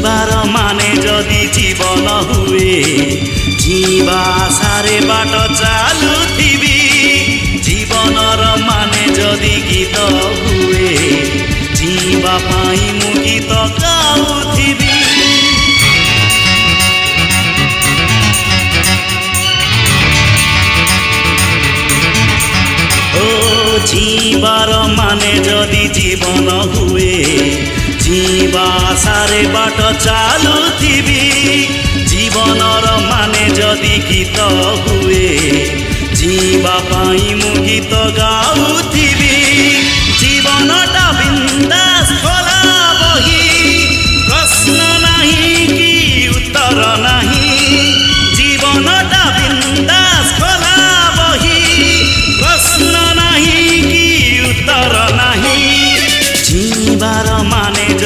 जीवार माने जदि जीवन हुए जीवा सारे बाट चालुथिबी जीवनर माने जदि गीत हुए जीवा पाई मु गीत गाउथिबी जीवार माने जदि जीवन हुए जीवा सारे बाट चालुथिबी जीवनर माने जदि गीत हुए जीवा पाई मु गीत गाउथिबी